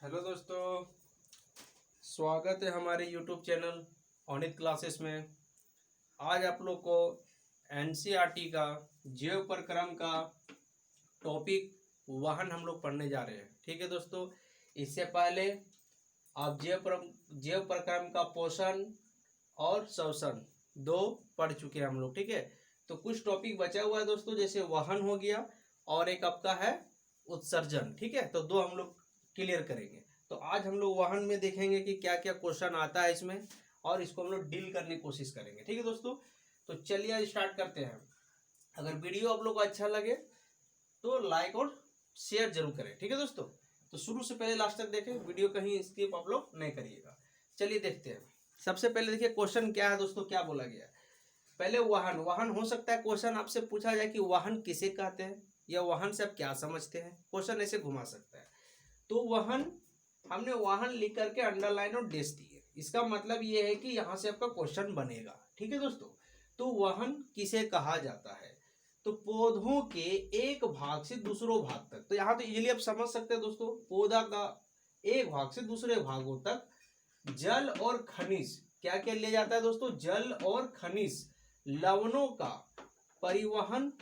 Hello दोस्तों, स्वागत है हमारे यूट्यूब चैनल अनित क्लासेस में। आज आप लोग को एनसीईआरटी का जैव प्रक्रम का टॉपिक वाहन हम लोग पढ़ने जा रहे हैं। ठीक है दोस्तों, इससे पहले आप जैव प्रक्रम का पोषण और श्वसन दो पढ़ चुके हैं हम लोग। ठीक है, तो कुछ टॉपिक बचा हुआ है दोस्तों, जैसे वाहन हो गया और एक आपका है उत्सर्जन। ठीक है, तो दो हम लोग क्लियर करेंगे। तो आज हम लोग वाहन में देखेंगे कि क्या क्या क्वेश्चन आता है इसमें, और इसको हम लोग डील करने की कोशिश करेंगे। ठीक है दोस्तों, तो चलिए आज स्टार्ट करते हैं। अगर वीडियो आप लोग को अच्छा लगे तो लाइक और शेयर जरूर करें। ठीक है दोस्तों, तो शुरू से पहले लास्ट तक देखें, वीडियो कहीं स्किप आप लोग नहीं करिएगा। चलिए देखते हैं। सबसे पहले देखिए क्वेश्चन क्या है दोस्तों, क्या बोला गया है। पहले वाहन हो सकता है क्वेश्चन आपसे पूछा जाए कि वाहन किसे कहते हैं, या वाहन से आप क्या समझते हैं। क्वेश्चन ऐसे घुमा सकता है। तो वाहन, हमने वाहन लिख करके अंडरलाइन और डेश दिए, इसका मतलब ये है कि यहाँ से आपका क्वेश्चन बनेगा। ठीक है दोस्तों, तो वाहन किसे कहा जाता है, तो पौधों के एक भाग से दूसरे भाग तक। तो यहाँ तो इजीली आप समझ सकते हैं दोस्तों, पौधा का एक भाग से दूसरे भागों तक जल और खनिज, क्या क्या ले जाता है दोस्तों, जल और खनिज लवणों का परिवहन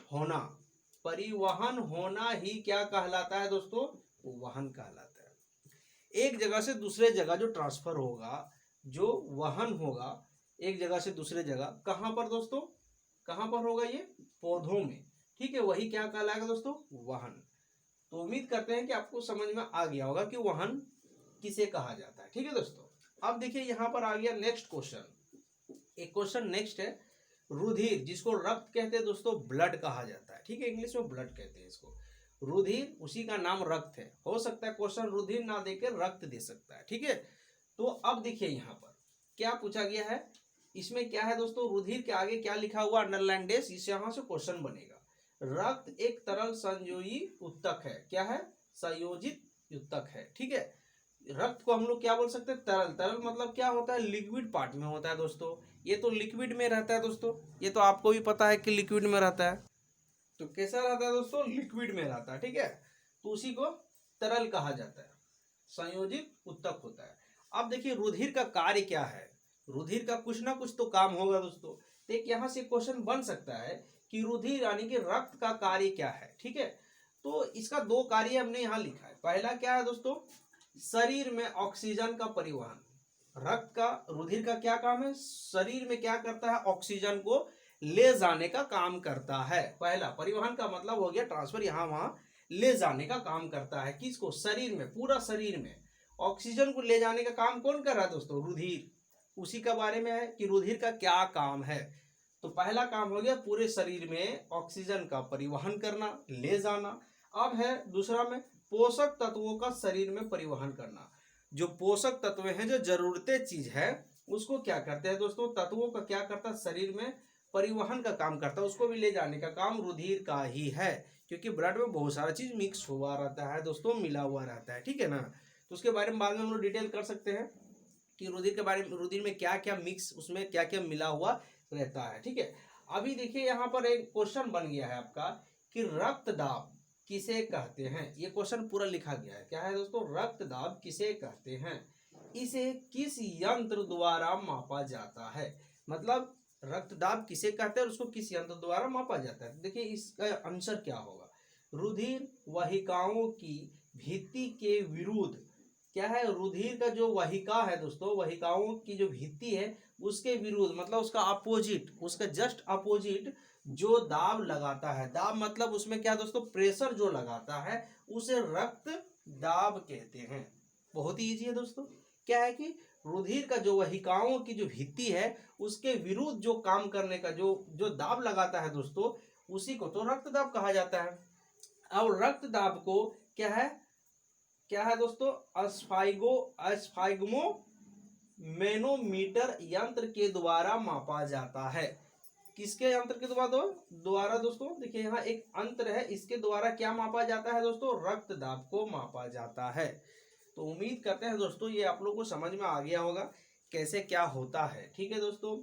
होना ही क्या कहलाता है दोस्तों, वाहन कहलाता है। एक जगह से दूसरे जगह जो ट्रांसफर होगा, जो वाहन होगा एक जगह से दूसरे जगह, कहां पर दोस्तों, कहां पर होगा, ये पौधों में। ठीक है, वही क्या कहलाएगा दोस्तों, वाहन। तो उम्मीद करते हैं कि आपको समझ में आ गया होगा कि वाहन किसे कहा जाता है। ठीक है दोस्तों, अब देखिए यहां पर आ गया नेक्स्ट क्वेश्चन। एक क्वेश्चन नेक्स्ट है, रुधिर, जिसको रक्त कहते हैं दोस्तों, ब्लड कहा जाता है। ठीक है, इंग्लिश में ब्लड कहते हैं इसको। रुधिर, उसी का नाम रक्त है। हो सकता है क्वेश्चन रुधिर ना देकर रक्त दे सकता है। ठीक है, तो अब देखिए यहाँ पर क्या पूछा गया है। इसमें क्या है दोस्तों, रुधिर के आगे क्या लिखा हुआ, अंडरलाइन डेश, इस यहाँ से क्वेश्चन बनेगा। रक्त एक तरल संयोजी उत्तक है। क्या है, संयोजित उत्तक है। ठीक है, रक्त को हम लोग क्या बोल सकते हैं, तरल मतलब क्या होता है, लिक्विड पार्ट में होता है दोस्तों। ये तो लिक्विड में रहता है दोस्तों, ये तो आपको भी पता है कि लिक्विड में रहता है। तो कैसा रहता है दोस्तों, लिक्विड में रहता है। ठीक है, तो उसी को तरल कहा जाता है, संयोजित उत्तक होता है। अब देखिए रुधिर का कार्य क्या है, रुधिर का कुछ ना कुछ तो काम होगा दोस्तों। तो एक यहाँ से क्वेश्चन बन सकता है कि रुधिर यानी कि रक्त का कार्य क्या है। ठीक है, तो इसका दो कार्य हमने यहाँ लिखा है। पहला क्या है दोस्तों, शरीर में ऑक्सीजन का परिवहन। रक्त का, रुधिर का क्या काम है, शरीर में क्या करता है, ऑक्सीजन को ले जाने का काम करता है। पहला परिवहन का मतलब हो गया ट्रांसफर, यहाँ वहां ले जाने का काम करता है। किसको, शरीर में, पूरा शरीर में ऑक्सीजन को ले जाने का काम कौन कर रहा है दोस्तों, रुधिर। उसी का बारे में है कि रुधिर का क्या काम है। तो पहला काम हो गया पूरे शरीर में ऑक्सीजन का परिवहन करना, ले जाना। अब है दूसरा में पोषक तत्वों का शरीर में परिवहन करना। जो पोषक तत्व हैं, जो जरूरतें चीज है, उसको क्या करते हैं दोस्तों, तत्वों का क्या करता है, शरीर में परिवहन का काम करता है, उसको भी ले जाने का काम रुधिर का ही है। क्योंकि ब्लड में बहुत सारा चीज मिक्स हुआ रहता है दोस्तों, मिला हुआ रहता है। ठीक है ना, तो उसके बारे में बाद में हम लोग डिटेल कर सकते हैं कि रुधिर के बारे में, रुधिर में क्या क्या मिक्स, उसमें क्या क्या मिला हुआ रहता है। ठीक है, अभी देखिए यहाँ पर एक क्वेश्चन बन गया है आपका कि रक्तदाब किसे कहते हैं। ये क्वेश्चन पूरा लिखा गया है। क्या है दोस्तों, रक्तदाब किसे कहते हैं, इसे किस यंत्र द्वारा मापा जाता है। मतलब रक्तदाब किसे कहते हैं और उसको किस यंत्र द्वारा मापा जाता है। देखिए इसका आंसर क्या होगा, रुधिर वाहिकाओं की भित्ति के विरुद्ध। क्या है, रुधिर का जो वाहिका है दोस्तों, वाहिकाओं की जो भित्ति है उसके विरुद्ध, मतलब उसका अपोजिट, उसका जस्ट अपोजिट जो दाब लगाता है। दाब मतलब उसमें क्या दोस्तों, प्रेशर जो लगाता है, उसे रक्त दाब कहते हैं। बहुत ही इजी है दोस्तों। क्या है कि रुधिर का जो वाहिकाओं की जो भित्ति है उसके विरुद्ध जो काम करने का जो जो दाब लगाता है दोस्तों, उसी को तो रक्त दाब कहा जाता है। अब रक्त दाब को क्या है दोस्तों, अस्फाइग्मो मैनोमीटर यंत्र के द्वारा मापा जाता है। किसके यंत्र के द्वारा दोस्तों, देखिए यहाँ एक यंत्र है, इसके द्वारा क्या मापा जाता है दोस्तों, रक्त दाब को मापा जाता है। तो उम्मीद करते हैं दोस्तों ये आप लोग को समझ में आ गया होगा कैसे क्या होता है। ठीक है दोस्तों,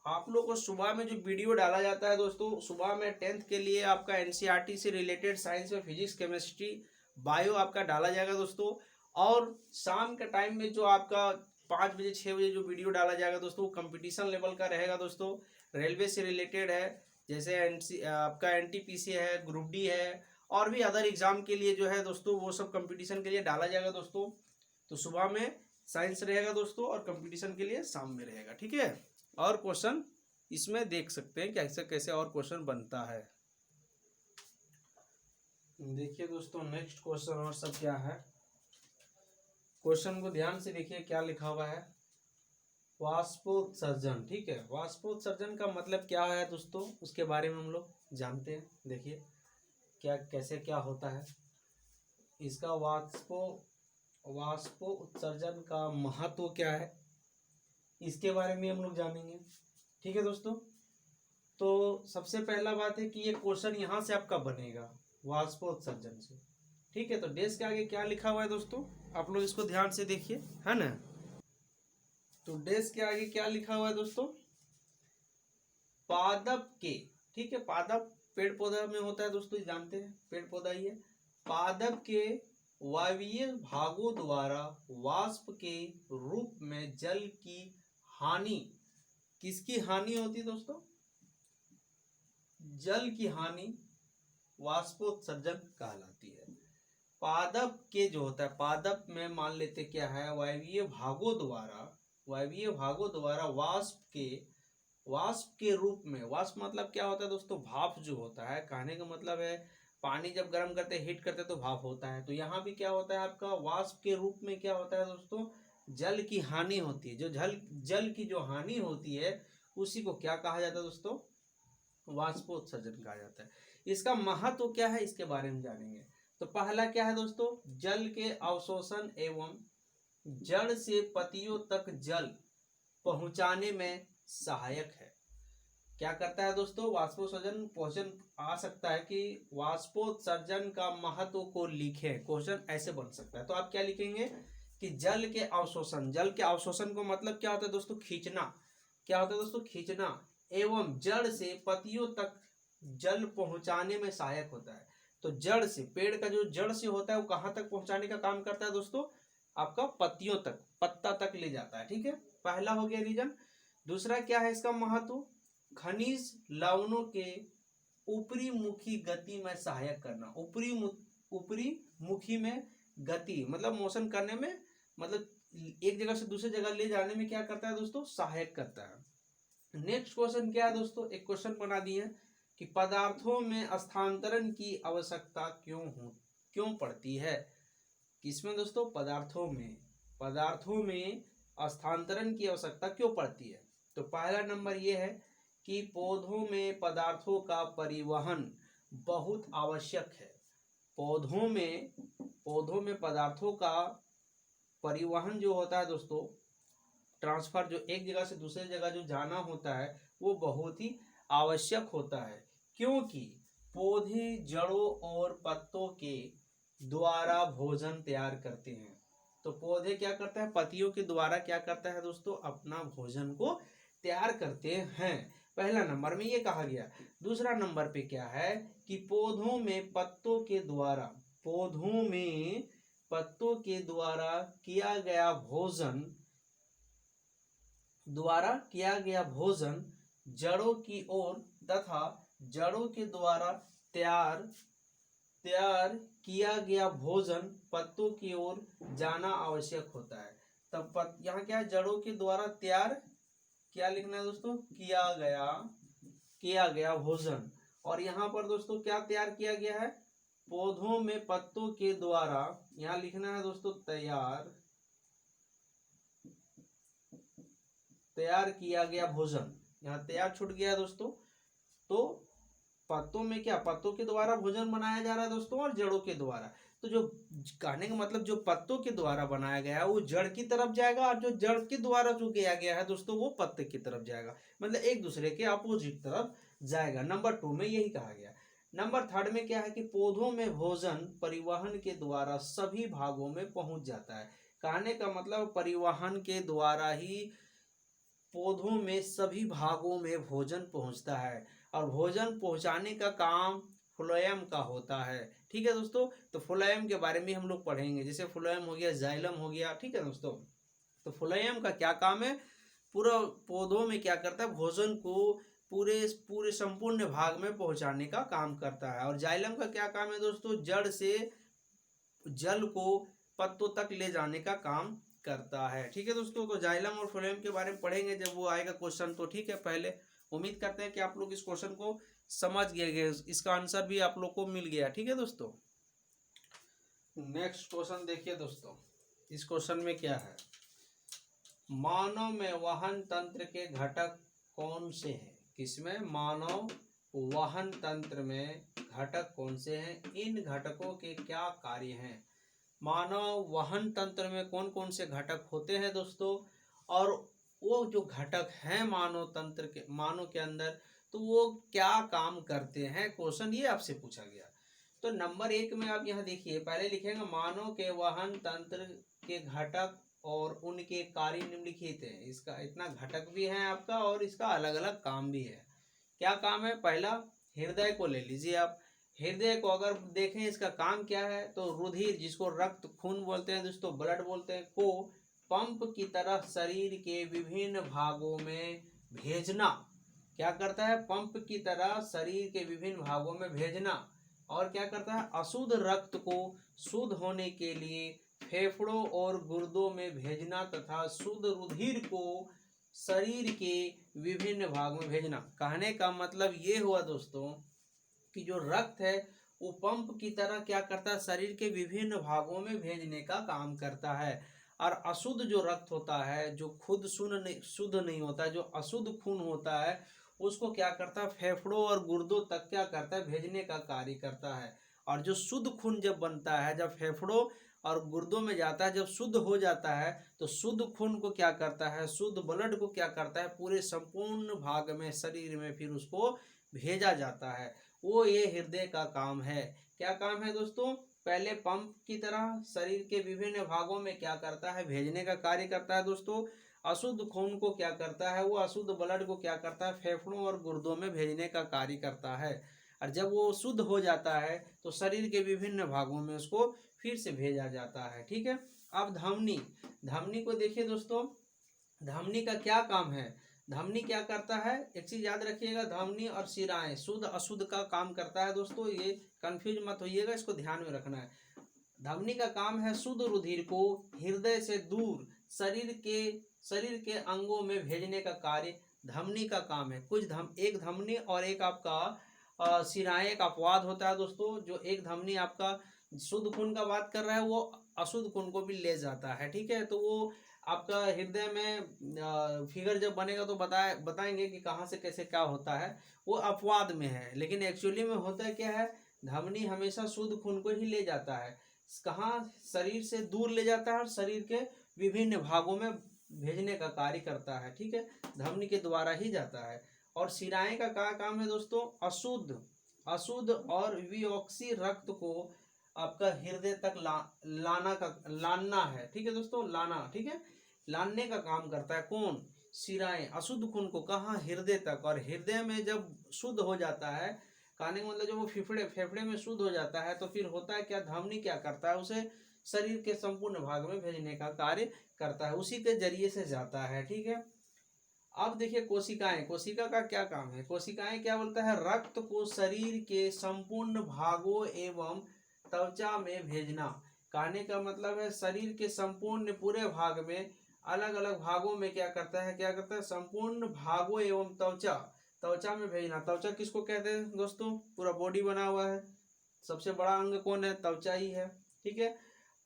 आप लोग को सुबह में जो वीडियो डाला जाता है दोस्तों, सुबह में 10th के लिए आपका एनसीईआरटी से रिलेटेड साइंस में फिजिक्स, केमिस्ट्री, बायो आपका डाला जाएगा दोस्तों। और शाम के टाइम में जो आपका 5 बजे 6 बजे जो वीडियो डाला जाएगा दोस्तों वो कंपटीशन लेवल का रहेगा दोस्तों, रेलवे से रिलेटेड है, जैसे आपका एनटीपीसी है, ग्रुप डी है, और भी अदर एग्जाम के लिए जो है दोस्तों वो सब कंपटीशन के लिए डाला जाएगा दोस्तों। तो सुबह में साइंस रहेगा दोस्तों और कंपटीशन के लिए शाम में रहेगा, ठीक है। और क्वेश्चन इसमें देख सकते हैं कैसे कैसे और क्वेश्चन बनता है। देखिए दोस्तों नेक्स्ट क्वेश्चन और सब क्या है, क्वेश्चन को ध्यान से देखिए क्या लिखा हुआ है, वाष्पोत्सर्जन, ठीक है। वाष्पोत्सर्जन का मतलब क्या है दोस्तों, उसके बारे में हम लोग जानते हैं। देखिए क्या कैसे क्या होता है इसका, वाष्पो उत्सर्जन का महत्व क्या है, इसके बारे में हम लोग जानेंगे, ठीक है दोस्तों। तो सबसे पहला बात है कि ये क्वेश्चन यहाँ से आपका बनेगा वाष्पोत्सर्जन से, ठीक है। तो डेस्क के आगे क्या लिखा हुआ है दोस्तों, आप लोग इसको ध्यान से देखिए, है ना। तो डेस्क के आगे क्या लिखा हुआ है दोस्तों, पादप के, ठीक है। पादप पेड़ पौधा में होता है दोस्तों, जानते हैं पेड़ पौधा ही है। पादप के वायवीय भागों द्वारा वाष्प के रूप में जल की हानि, किसकी हानि होती है दोस्तों, जल की हानि वाष्पोत्सर्जन कहलाती है। पादप के जो होता है, पादप में मान लेते क्या है, वायवीय भागों द्वारा वाष्प के रूप में, वाष्प मतलब क्या होता है दोस्तों, भाप जो होता है, कहने का मतलब है पानी जब गर्म करते हैं हीट करते हैं तो भाप होता है। तो यहाँ भी क्या होता है आपका, वाष्प के रूप में क्या होता है दोस्तों, जल की हानि होती है। जो जल की जो हानि होती है उसी को क्या कहा जाता है दोस्तों, वाष्पोत्सर्जन कहा जाता है। इसका महत्व क्या है इसके बारे में जानेंगे। तो पहला क्या है दोस्तों, जल के अवशोषण एवं जड़ से पत्तियों तक जल पहुंचाने में सहायक है। क्या करता है दोस्तों, वाष्पोत्सर्जन क्वेश्चन आ सकता है कि वाष्पोत्सर्जन का महत्व को लिखें, क्वेश्चन ऐसे बन सकता है। तो आप क्या लिखेंगे कि जल के अवशोषण को मतलब क्या होता है दोस्तों, खींचना, क्या होता है दोस्तों, खींचना, एवं जड़ से पत्तियों तक जल पहुंचाने में सहायक होता है। तो जड़ से, पेड़ का जो जड़ से होता है वो कहाँ तक पहुंचाने का काम करता है दोस्तों, आपका पत्तियों तक, पत्ता तक ले जाता है, ठीक है। पहला हो गया रीजन। दूसरा क्या है इसका महत्व, खनिज लवणों के ऊपरी मुखी गति में सहायक करना, ऊपरी मुखी में गति मतलब मोशन करने में, मतलब एक जगह से दूसरी जगह ले जाने में क्या करता है दोस्तों, सहायक करता है। नेक्स्ट क्वेश्चन क्या है दोस्तों, एक क्वेश्चन बना दिए कि पदार्थों में स्थानांतरण की आवश्यकता क्यों पड़ती है। किसमें दोस्तों, पदार्थों में स्थानांतरण की आवश्यकता क्यों पड़ती है। तो पहला नंबर ये है कि पौधों में पदार्थों का परिवहन बहुत आवश्यक है। पौधों में पदार्थों का परिवहन जो होता है दोस्तों, ट्रांसफर, जो एक जगह से दूसरी जगह जो जाना होता है वो बहुत ही आवश्यक होता है, क्योंकि पौधे जड़ों और पत्तों के द्वारा भोजन तैयार करते हैं। तो पौधे क्या करता है, पत्तियों के द्वारा क्या करता है दोस्तों, अपना भोजन को तैयार करते हैं। पहला नंबर में ये कहा गया। दूसरा नंबर पे क्या है कि पौधों में पत्तों के द्वारा किया गया भोजन जड़ों की ओर तथा जड़ों के द्वारा तैयार किया गया भोजन पत्तों की ओर जाना आवश्यक होता है। तब यहाँ क्या है, जड़ों के द्वारा तैयार, क्या लिखना है दोस्तों, किया गया भोजन। और यहाँ पर दोस्तों क्या तैयार किया गया है, पौधों में पत्तों के द्वारा, यहाँ लिखना है दोस्तों तैयार किया गया भोजन, यहाँ तैयार छूट गया दोस्तों। तो पत्तों में क्या, पत्तों के द्वारा भोजन बनाया जा रहा है दोस्तों और जड़ों के द्वारा। तो जो कहने का मतलब जो पत्तों के द्वारा बनाया गया है वो जड़ की तरफ जाएगा और जो जड़ के द्वारा जो किया गया है दोस्तों वो पत्ते की तरफ जाएगा, मतलब एक दूसरे के अपोजिट तरफ जाएगा। नंबर 2 में यही कहा गया। नंबर 3 में क्या है कि पौधों में भोजन परिवहन के द्वारा सभी भागों में पहुंच जाता है। कहने का मतलब परिवहन के द्वारा ही पौधों में सभी भागों में भोजन पहुंचता है और भोजन पहुंचाने का काम फ्लोएम का होता है। ठीक है दोस्तों। तो फ्लोएम के बारे में हम लोग पढ़ेंगे, जैसे फ्लोएम हो गया, जाइलम हो गया, ठीक है दोस्तों। तो फ्लोएम का क्या काम है, पूरा पौधों में क्या करता है, भोजन को पूरे पूरे संपूर्ण भाग में पहुंचाने का काम करता है। और जाइलम का क्या काम है दोस्तों, जड़ से जल को पत्तों तक ले जाने का काम करता है, ठीक है दोस्तों। तो जाइलम और फ्लोएम के बारे में पढ़ेंगे जब वो आएगा क्वेश्चन, तो ठीक है। पहले उम्मीद करते हैं कि आप लोग इस क्वेश्चन को समझ गए, इसका आंसर भी आप लोग को मिल गया, ठीक है दोस्तों। नेक्स्ट क्वेश्चन देखिए दोस्तों, इस क्वेश्चन में क्या है, मानव में वहन तंत्र के घटक कौन से हैं। किसमें, मानव वहन तंत्र में घटक कौन से हैं, इन घटकों के क्या कार्य हैं। मानव वहन तंत्र में कौन कौन से घटक होते हैं दोस्तों, और वो जो घटक हैं मानव तंत्र के, मानव के अंदर, तो वो क्या काम करते हैं, क्वेश्चन ये आपसे पूछा गया। तो नंबर 1 में आप यहाँ देखिए, पहले लिखेंगे मानव के वहन तंत्र के घटक और उनके कार्य निम्नलिखित हैं। इसका इतना घटक भी है आपका और इसका अलग अलग काम भी है। क्या काम है, पहला हृदय को ले लीजिए आप। हृदय को अगर देखें, इसका काम क्या है, तो रुधिर, जिसको रक्त खून बोलते हैं दोस्तों, ब्लड बोलते हैं, को पंप की तरह शरीर के विभिन्न भागों में भेजना। क्या करता है, पंप की तरह शरीर के विभिन्न भागों में भेजना। और क्या करता है, अशुद्ध रक्त को शुद्ध होने के लिए फेफड़ों और गुर्दों में भेजना तथा शुद्ध रुधिर को शरीर के विभिन्न भागों में भेजना। कहने का मतलब ये हुआ दोस्तों कि जो रक्त है वो पंप की तरह क्या करता है, शरीर के विभिन्न भागों में भेजने का काम करता है। और अशुद्ध जो रक्त होता है, जो खुद शुद्ध नहीं होता है, जो अशुद्ध खून होता है, उसको क्या करता है, फेफड़ों और गुर्दों तक क्या करता है, भेजने का कार्य करता है। और जो शुद्ध खून जब बनता है, जब फेफड़ों और गुर्दों में जाता है, जब शुद्ध हो जाता है, तो शुद्ध खून को क्या करता है, शुद्ध ब्लड को क्या करता है, पूरे संपूर्ण भाग में शरीर में फिर उसको भेजा जाता है। वो ये हृदय का काम है। क्या काम है दोस्तों, पहले पंप की तरह शरीर के विभिन्न भागों में क्या करता है, भेजने का कार्य करता है दोस्तों। अशुद्ध खून को क्या करता है, वो अशुद्ध ब्लड को क्या करता है, फेफड़ों और गुर्दों में भेजने का कार्य करता है। और जब वो शुद्ध हो जाता है तो शरीर के विभिन्न भागों में उसको फिर से भेजा जाता है, ठीक है। अब धमनी, धमनी को देखिए दोस्तों, धमनी का क्या काम है, धमनी क्या करता है, एक चीज याद रखिएगा, धमनी और शिराएं शुद्ध अशुद्ध का काम करता है दोस्तों, ये कंफ्यूज मत होइएगा, इसको ध्यान में रखना है। धमनी का काम है शुद्ध रुधिर को हृदय से दूर शरीर के अंगों में भेजने का कार्य धमनी का काम है। कुछ एक धमनी और एक आपका शिराएं, एक अपवाद होता है दोस्तों, जो एक धमनी आपका शुद्ध खून का बात कर रहा है, वो अशुद्ध खून को भी ले जाता है, ठीक है। तो वो आपका हृदय में फिगर जब बनेगा तो बताएंगे कि कहाँ से कैसे क्या होता है, वो अपवाद में है। लेकिन एक्चुअली में होता क्या है, धमनी हमेशा शुद्ध खून को ही ले जाता है, कहाँ, शरीर से दूर ले जाता है और शरीर के विभिन्न भागों में भेजने का कार्य करता है, ठीक है, धमनी के द्वारा ही जाता है। और शिराएं का क्या काम है दोस्तों, अशुद्ध और विऑक्सी रक्त को आपका हृदय तक लाना है, ठीक है दोस्तों, लाना, ठीक है, लाने का काम करता है कौन, शिराएं, अशुद्ध खून को कहाँ, हृदय तक। और हृदय में जब शुद्ध हो जाता है, कहने का मतलब जब वो फेफड़े में शुद्ध हो जाता है, तो फिर होता है क्या, धमनी क्या करता है, उसे शरीर के संपूर्ण भाग में भेजने का कार्य करता है, उसी के जरिए से जाता है, ठीक है। अब देखिए कोशिकाएं, कोशिका का क्या काम है, कोशिकाएं क्या बोलता है, रक्त को शरीर के संपूर्ण भागों एवं त्वचा में भेजना। कहने का मतलब है शरीर के संपूर्ण पूरे भाग में, अलग अलग भागों में क्या करता है, संपूर्ण भागों एवं त्वचा में भेजना। त्वचा किसको कहते हैं दोस्तों, पूरा बॉडी बना हुआ है, सबसे बड़ा अंग कौन है, त्वचा ही है, ठीक है।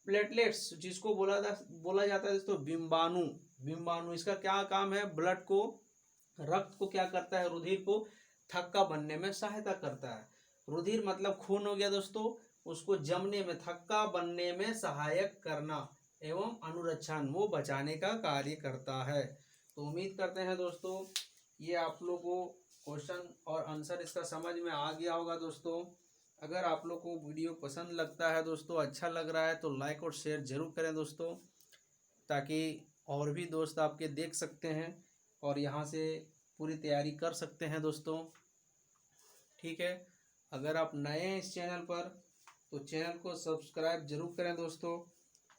प्लेटलेट्स, जिसको बोला जाता है दोस्तों बिंबाणु, इसका क्या काम है, ब्लड को, रक्त को क्या करता है, रुधिर को थक्का बनने में सहायता करता है। रुधिर मतलब खून हो गया दोस्तों, उसको जमने में, थक्का बनने में सहायक करना एवं अनुरक्षण, वो बचाने का कार्य करता है। तो उम्मीद करते हैं दोस्तों ये आप लोगों को क्वेश्चन और आंसर इसका समझ में आ गया होगा दोस्तों। अगर आप लोग को वीडियो पसंद लगता है दोस्तों, अच्छा लग रहा है, तो लाइक और शेयर जरूर करें दोस्तों, ताकि और भी दोस्त आपके देख सकते हैं और यहाँ से पूरी तैयारी कर सकते हैं दोस्तों, ठीक है। अगर आप नए हैं इस चैनल पर तो चैनल को सब्सक्राइब जरूर करें दोस्तों,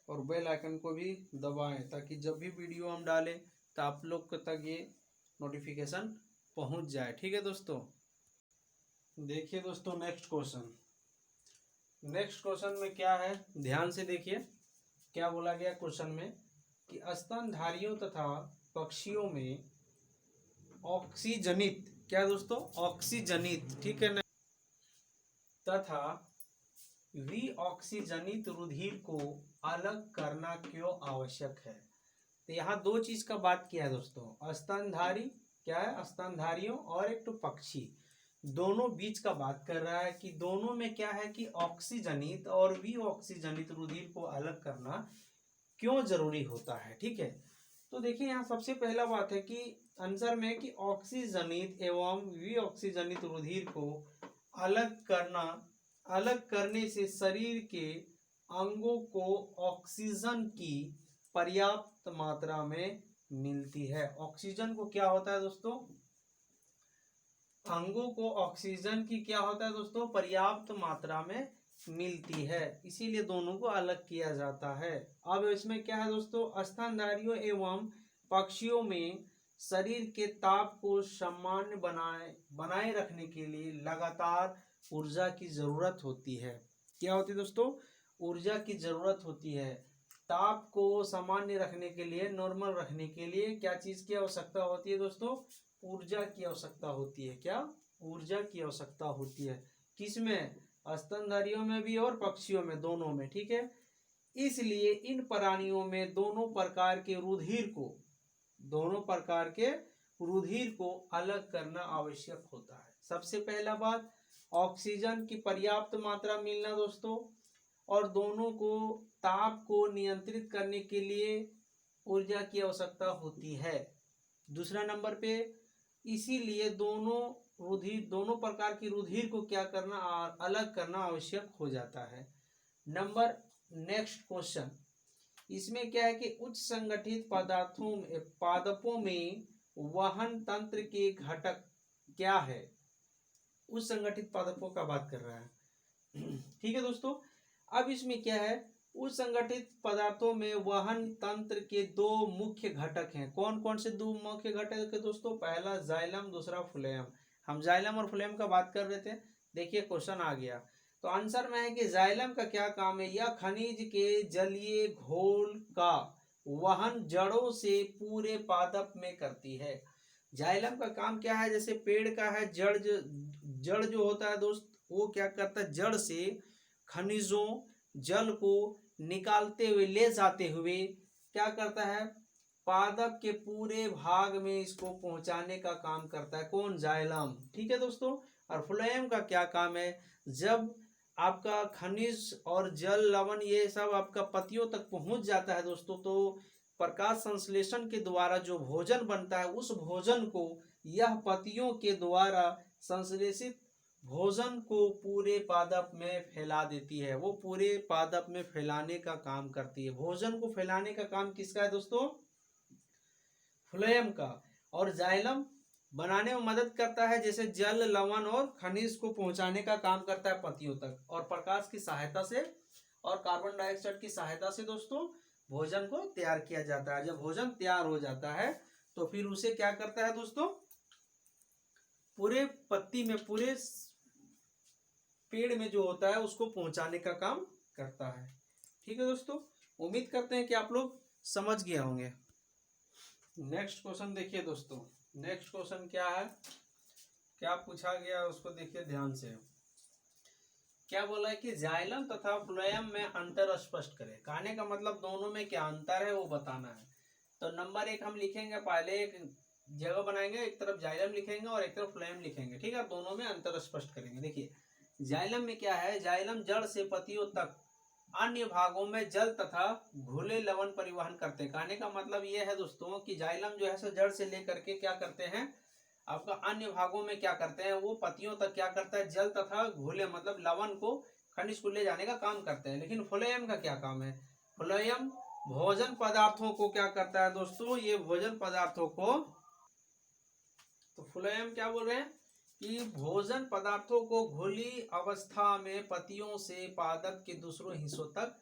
और बेल आइकन को भी दबाएं ताकि जब भी वीडियो हम डालें तो आप लोग तक ये नोटिफिकेशन पहुंच जाए। ठीक है दोस्तों। देखिए दोस्तों नेक्स्ट क्वेश्चन में क्या है, ध्यान से देखिए क्या बोला गया क्वेश्चन में कि स्तनधारियों तथा पक्षियों में ऑक्सीजनित, क्या दोस्तों, ऑक्सीजनित, ठीक है ना, तथा विऑक्सीजनित रुधिर को अलग करना क्यों आवश्यक है। तो यहाँ दो चीज का बात किया है दोस्तों, स्तनधारी क्या है, स्तनधारियों और एक तो पक्षी, दोनों बीच का बात कर रहा है कि दोनों में क्या है कि ऑक्सीजनित और विऑक्सीजनित रुधिर को अलग करना क्यों जरूरी होता है। ठीक है, तो देखिए यहाँ सबसे पहला बात है कि आंसर में कि ऑक्सीजनित एवं विऑक्सीजनित रुधिर को अलग करने से शरीर के अंगों को ऑक्सीजन की पर्याप्त मात्रा में मिलती है। ऑक्सीजन को क्या होता है दोस्तों, अंगों को ऑक्सीजन की क्या होता है दोस्तों, पर्याप्त मात्रा में मिलती है, इसीलिए दोनों को अलग किया जाता है। अब इसमें क्या है दोस्तों, स्तनधारियों एवं पक्षियों में शरीर के ताप को सामान्य बनाए रखने के लिए लगातार ऊर्जा की जरूरत होती है। क्या होती है दोस्तों, ऊर्जा की जरूरत होती है। ताप को सामान्य रखने के लिए, नॉर्मल रखने के लिए क्या चीज की आवश्यकता होती है दोस्तों, ऊर्जा की आवश्यकता होती है। क्या, ऊर्जा की आवश्यकता होती है, किसमें, स्तनधारियों में भी और पक्षियों में, दोनों में। ठीक है, इसलिए इन प्राणियों में दोनों प्रकार के रुधिर को अलग करना आवश्यक होता है। सबसे पहला बात, ऑक्सीजन की पर्याप्त मात्रा मिलना दोस्तों, और दोनों को ताप को नियंत्रित करने के लिए ऊर्जा की आवश्यकता होती है। दूसरा नंबर पे, इसीलिए दोनों प्रकार की रुधिर को क्या करना, अलग करना आवश्यक हो जाता है। नेक्स्ट क्वेश्चन, इसमें क्या है कि उच्च संगठित पादपों में वहन तंत्र के घटक क्या है, उच्च संगठित पादपों का बात कर रहा है। ठीक है दोस्तों, अब इसमें क्या है, उच्च संगठित पदार्थों में वहन तंत्र के दो मुख्य घटक हैं। कौन कौन से दो मुख्य घटक है दोस्तों, पहला जाइलम, दूसरा फ्लोएम। हम जाइलम और फ्लोएम का बात कर रहे थे, देखिए क्वेश्चन आ गया। तो आंसर में है कि जाइलम का क्या काम है, यह खनिज के जलीय घोल का वहन जड़ों से पूरे पादप में करती है। जाइलम का काम क्या है, जैसे पेड़ का है जड़ जो होता है दोस्त, वो क्या करता है, जड़ से खनिजों, जल को निकालते हुए, ले जाते हुए क्या करता है, पादप के पूरे भाग में इसको पहुंचाने का काम करता है। कौन, जाइलम। ठीक है दोस्तों, और फ्लोएम का क्या काम है, जब आपका खनिज और जल, लवण, ये सब आपका पत्तियों तक पहुंच जाता है दोस्तों, तो प्रकाश संश्लेषण के द्वारा जो भोजन बनता है, उस भोजन को यह पत्तियों के द्वारा संश्लेषित भोजन को पूरे पादप में फैला देती है। वो पूरे पादप में फैलाने का काम करती है। भोजन को फैलाने का काम किसका है दोस्तों, फ्लोएम का। और जाइलम बनाने में मदद करता है, जैसे जल, लवण और खनिज को पहुंचाने का काम करता है पत्तियों तक, और प्रकाश की सहायता से और कार्बन डाइऑक्साइड की सहायता से दोस्तों भोजन को तैयार किया जाता है। जब भोजन तैयार हो जाता है तो फिर उसे क्या करता है दोस्तों, पूरे पत्ती में, पूरे पेड़ में जो होता है उसको पहुंचाने का काम करता है। ठीक है दोस्तों, उम्मीद करते हैं कि आप लोग समझ गए होंगे। नेक्स्ट क्वेश्चन देखिए दोस्तों, नेक्स्ट क्वेश्चन क्या है, क्या पूछा गया उसको देखिए ध्यान से। क्या बोला है कि जाइलम तथा फ्लोएम में अंतर स्पष्ट करें। कहने का मतलब दोनों में क्या अंतर है वो बताना है। तो नंबर 1 हम लिखेंगे, पहले एक जगह बनाएंगे, एक तरफ जाइलम लिखेंगे और एक तरफ फ्लोएम लिखेंगे। ठीक है, दोनों में अंतर स्पष्ट करेंगे। देखिए जाइलम में क्या है, जाइलम जड़ से पत्तियों तक अन्य भागों में जल तथा घुले लवण परिवहन करते हैं। कहने का मतलब ये है दोस्तों कि जाइलम जो है जड़ से लेकर के क्या करते हैं, आपका अन्य भागों में क्या करते हैं, वो पत्तियों तक क्या करता है, जल तथा घुले मतलब लवण को, खनिज को ले जाने का काम करते हैं। लेकिन फ्लोएम का क्या काम है, फ्लोएम भोजन पदार्थों को क्या करता है दोस्तों, ये भोजन पदार्थों को, तो फ्लोएम क्या बोल रहे हैं कि भोजन पदार्थों को घुली अवस्था में पतियों से पादप के दूसरों हिस्सों तक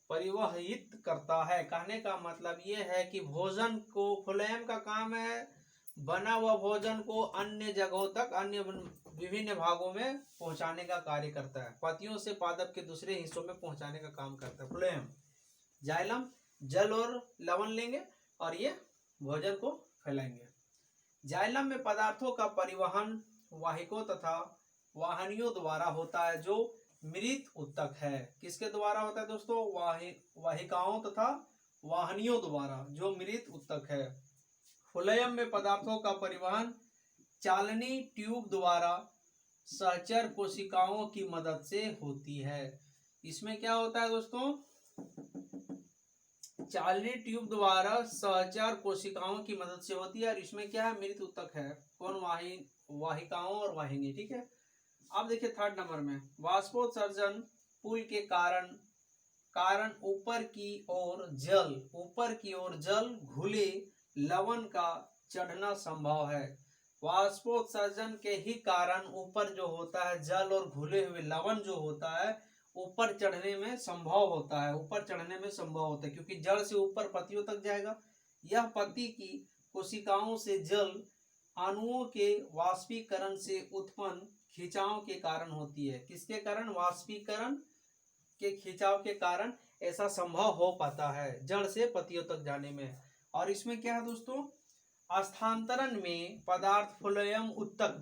परिवहित करता है। कहने का मतलब ये है कि भोजन को, फ्लोएम का काम है बना हुआ भोजन को अन्य जगहों तक, अन्य विभिन्न भागों में पहुंचाने का कार्य करता है। पतियों से पादप के दूसरे हिस्सों में पहुंचाने का काम करता है फ्लोएम। जाइलम जल और लवण लेंगे और ये भोजन को फैलाएंगे। जाइलम में पदार्थों का परिवहन वाहिकों तथा वाहनियों द्वारा होता है जो मृत ऊतक है। किसके द्वारा होता है दोस्तों? वाहिकाओं तथा वाहनियों द्वारा, जो मृत ऊतक है। फ्लोएम में पदार्थों का परिवहन चालनी ट्यूब द्वारा सहचर कोशिकाओं की मदद से होती है। इसमें क्या होता है दोस्तों? चालनी ट्यूब द्वारा सहचर कोशिकाओं की मदद से होती है। और इसमें क्या है? मृत ऊतक है। कौन? वाहिकाओं और वाहिनी। ठीक है। अब देखिए थर्ड नंबर में, वाष्पोत्सर्जन पुल के कारण ऊपर की ओर जल घुले लवण का चढ़ना संभव है। वाष्पोत्सर्जन के ही कारण ऊपर जो होता है जल और घुले हुए लवण जो होता है ऊपर चढ़ने में संभव होता है, क्योंकि जड़ से ऊपर पत्तियों तक जाएगा। यह पत्ती की कोशिकाओं से जल अणुओं के वाष्पीकरण से उत्पन्न खिंचाव के कारण होती है। किसके कारण? वाष्पीकरण के खिंचाव के कारण ऐसा संभव हो पाता है जड़ से पत्तियों तक जाने में। और इसमें क्या है दोस्तों? स्थानांतरण में पदार्थ फ्लोएम ऊतक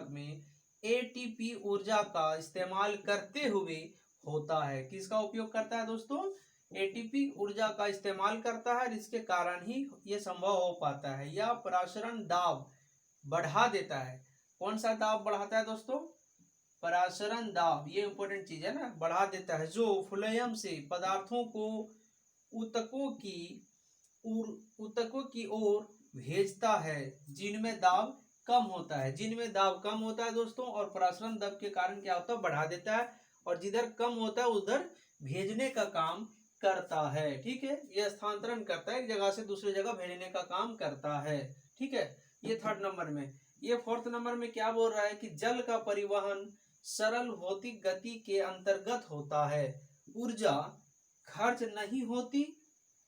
में एटीपी ऊर्जा का इस्तेमाल करते हुए होता है। किसका उपयोग करता है दोस्तों? एटीपी ऊर्जा का इस्तेमाल करता है, इसके कारण ही ये संभव हो पाता है। यह परासरण दाब बढ़ा देता है। कौन सा दाब बढ़ाता है दोस्तों? परासरण दाब, ये इंपॉर्टेंट चीज है ना, बढ़ा देता है, जो फ्लोएम से पदार्थों को ऊतकों की ओर भेजता है जिनमें दाब कम होता है दोस्तों। और परासरण दाब के कारण क्या होता है? बढ़ा देता है, और जिधर कम होता है उधर भेजने का काम करता है। ठीक है। यह स्थानांतरण करता है, एक जगह से दूसरी जगह भेजने का काम करता है। ठीक है। ये थर्ड नंबर में। ये फोर्थ नंबर में क्या बोल रहा है कि जल का परिवहन सरल भौतिक गति के अंतर्गत होता है। ऊर्जा खर्च नहीं होती,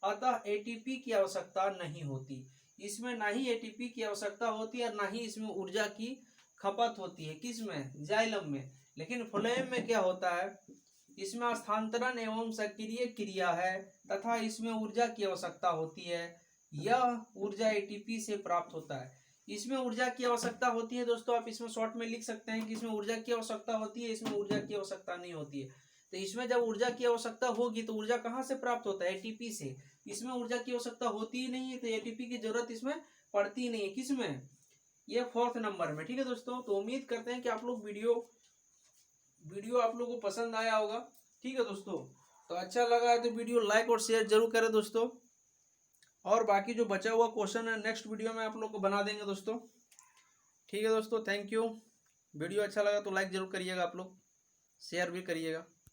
अतः एटीपी की आवश्यकता नहीं होती। इसमें ना ही एटीपी की आवश्यकता होती है और ना ही इसमें ऊर्जा की खपत होती है। किसमें? जाइलम में। लेकिन फ्लोएम में क्या होता है? इसमें स्थानांतरण एवं सक्रिय क्रिया है तथा इसमें ऊर्जा की आवश्यकता होती है। यह ऊर्जा एटीपी से प्राप्त होता है। इसमें ऊर्जा की आवश्यकता होती है दोस्तों, आप इसमें शॉर्ट में लिख सकते हैं कि इसमें ऊर्जा की आवश्यकता होती है, इसमें ऊर्जा की आवश्यकता नहीं होती है। तो इसमें जब ऊर्जा की आवश्यकता होगी तो ऊर्जा कहाँ से प्राप्त होता है? एटीपी से। इसमें ऊर्जा की आवश्यकता होती ही नहीं है, तो एटीपी की जरूरत इसमें पड़ती ही नहीं है। किसमें? ये फोर्थ नंबर में। ठीक है दोस्तों। तो उम्मीद करते हैं कि आप लोग वीडियो आप लोगों को पसंद आया होगा। ठीक है दोस्तों। तो अच्छा लगा है तो वीडियो लाइक और शेयर जरूर करें दोस्तों। और बाकी जो बचा हुआ क्वेश्चन है नेक्स्ट वीडियो में आप लोग को बना देंगे दोस्तों। ठीक है दोस्तों। Thank you. वीडियो अच्छा लगा तो लाइक जरूर करिएगा, आप लोग शेयर भी करिएगा।